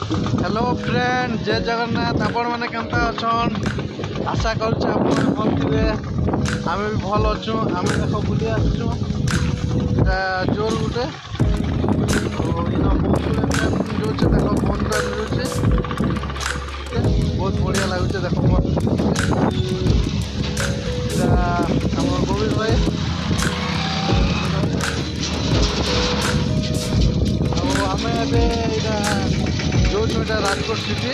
Hello friend, जय जगन्नाथ। आपण मैंने केमता अछन? आशा करुचे आप भल थे। आम भी भल अच्छु। आम देख बुले आसचु जोर गुटे बहुत गुड़े मिलूचे। देख फोन पे मिलूचे, बहुत बढ़िया लगुचे। देख आम गोविंद भाई आम जो राजकोट सिटी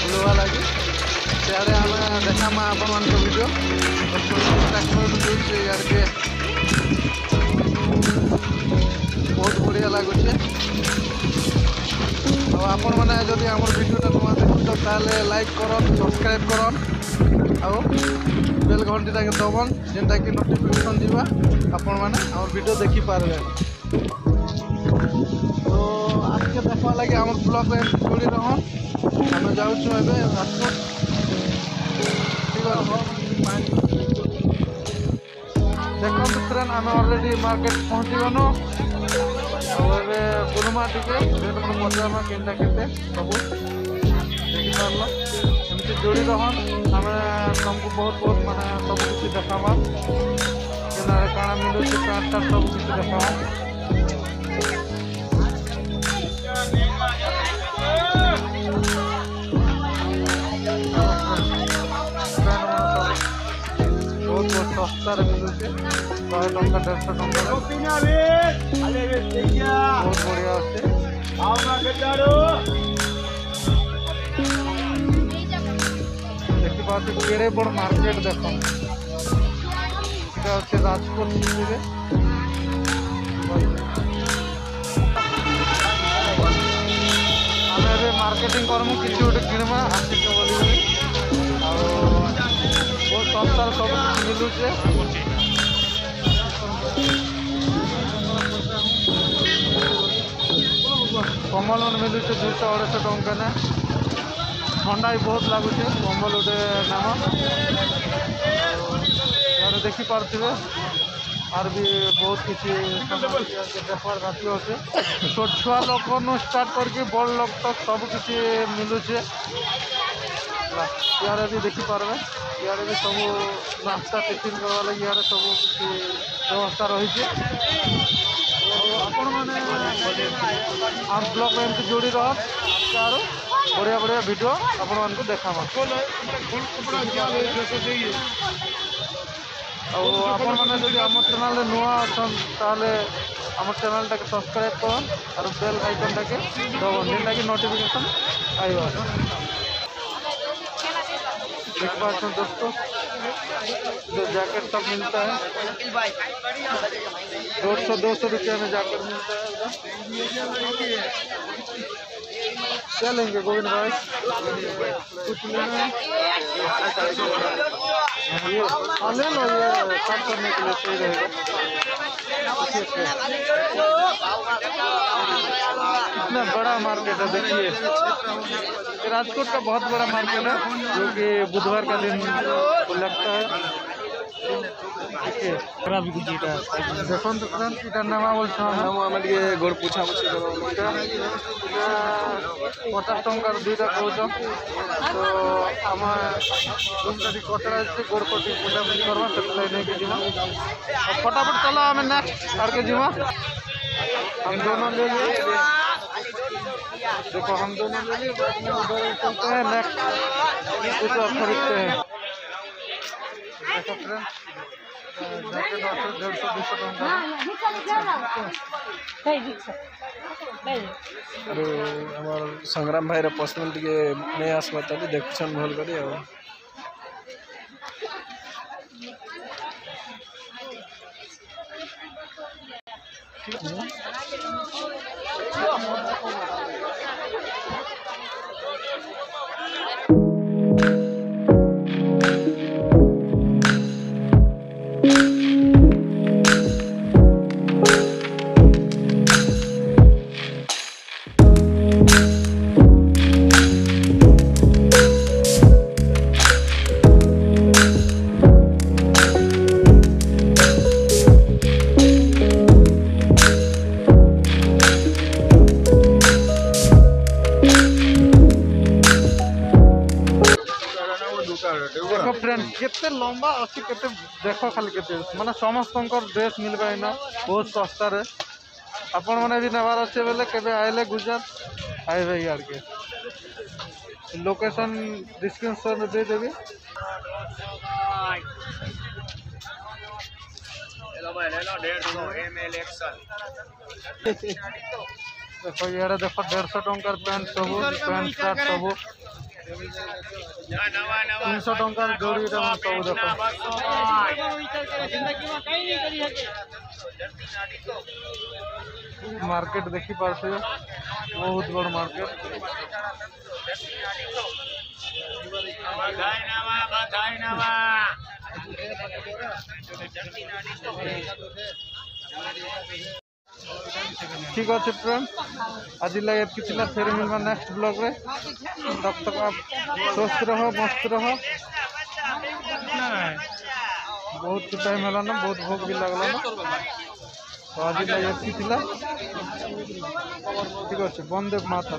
बुलवा लगे सियाड़े आम देखा आपण मान वीडियो ट्रैक्टर बहुत बढ़िया लगुचे। आपण मैंने जदि आम वीडियोटा नुआ देखुच ताले लाइक करन, सब्सक्राइब करन आउ बेल घंटीटा के दबन जेनटा कि नोटिफिकेशन जीवा आपण मैंने आम वीडियो देखी पारबे। तो आज के देखा लगे आम ब्लॉग में जोड़ी रहन। आम जाऊँ राजकोट। देखो फ्रेंड, आम ऑलरेडी मार्केट पहुँची गनु। बुलमा टे पचारमा केनटा केते सब देखी पार्ल। एमती जोड़ी रहन। आम तुमको बहुत बहुत माने सब किसी देखावा काଣା मिलूचे पैंट सार्ट सब किसी देखावा। सस्तार मिलूचे 100 टंका 150 टंका बहुत बढ़िया अच्छे। देखी पाते केड़े बड़ मार्केट देख राजकोट सिटी आम मार्केटिंग करमु कि गोटे किणमा आसिक बोली बहुत सस्तार सब मिलूचे। कम्बल मन मिलूचे 200-250 टंका ने। ठंडा भी बहुत लगुचे। कम्बल गोटे नाम यार देखी पार्थे आर भी बहुत किसी देखवार बाकी अच्छे। छोट छुआ लोक स्टार्ट करके बड़ लोक तक सब किसी मिलूचे। यार भी देखी पार्बे यार भी सब नाश्ता टिफिन करवा लगे यार सब किसी व्यवस्था रही है। आपण मैंने आम ब्लॉग में एमती जोड़ी रह बढ़िया बढ़िया वीडियो आपण मान को देखा आपण मैंने जो आम चैनल नुआ अच्छन ताले आम चैनल टाके सब्सक्राइब करन और बेल आइकन टाके दबन जेनटा कि नोटिफिकेशन आइबा। देख पाते हैं दोस्तों, जो जैकेट सब मिलता है 150-200 रुपये में जैकेट मिलता है। क्या लेंगे गोविंद भाई? कुछ लेना है? हाँ ले लो, ये काम करने के लिए सही रहेगा। इतना बड़ा मार्केट है देखिए। राजकोट का बहुत बड़ा मार्केट है जो कि बुधवार का दिन लगता है। देखो तो फ्रेंड इधर नामा बोल गोड़ पूछा 50 टंकार 2टा कौच। तो आम जो कचरा गोड़ कटी बुलाबुली करवा नहीं के जीवा। फटाफट चलो आम नेक्स्ट आर के जीवा। हम दोनों ले लिए। देखो हम दोनों ले लिए, बाद में उधर चलते हैं नेक्स्ट कुछ और खरीदते हैं। देखो फ्रेंड जैकेट 150-200 टंका। अरे हमार संग्राम भाई पर्सनल टे नहीं आसवा ताली देखुन भल कर। केते लंबा अच्छी केते देख खाली केते माने समस्त ड्रेस मिलबा इना बहुत सस्ता रे आपण माने भी नेबार अच्छे बेले केबे आइले गुजरात आइबे यार के लोकेशन डिस्क्रिप्शन में दे देबी ले लो 150 ml एक्सल देखो यार देखो 150 टंकार पैंट सब पैंट शर्ट सब 300 टंकार जोड़ी सब देखो मार्केट देखी पार्थे बहुत बड़ मार्केट ठीक अच्छे फ्रेंड आज लगे कितना फिर मिलवा नेक्स्ट ब्लॉग रे तब तक आप स्वस्थ रहो मस्त रहो बहुत टाइम है ना बहुत भोग भी लगला ना तो आज लगे कितना ठीक अच्छे बंदे माता।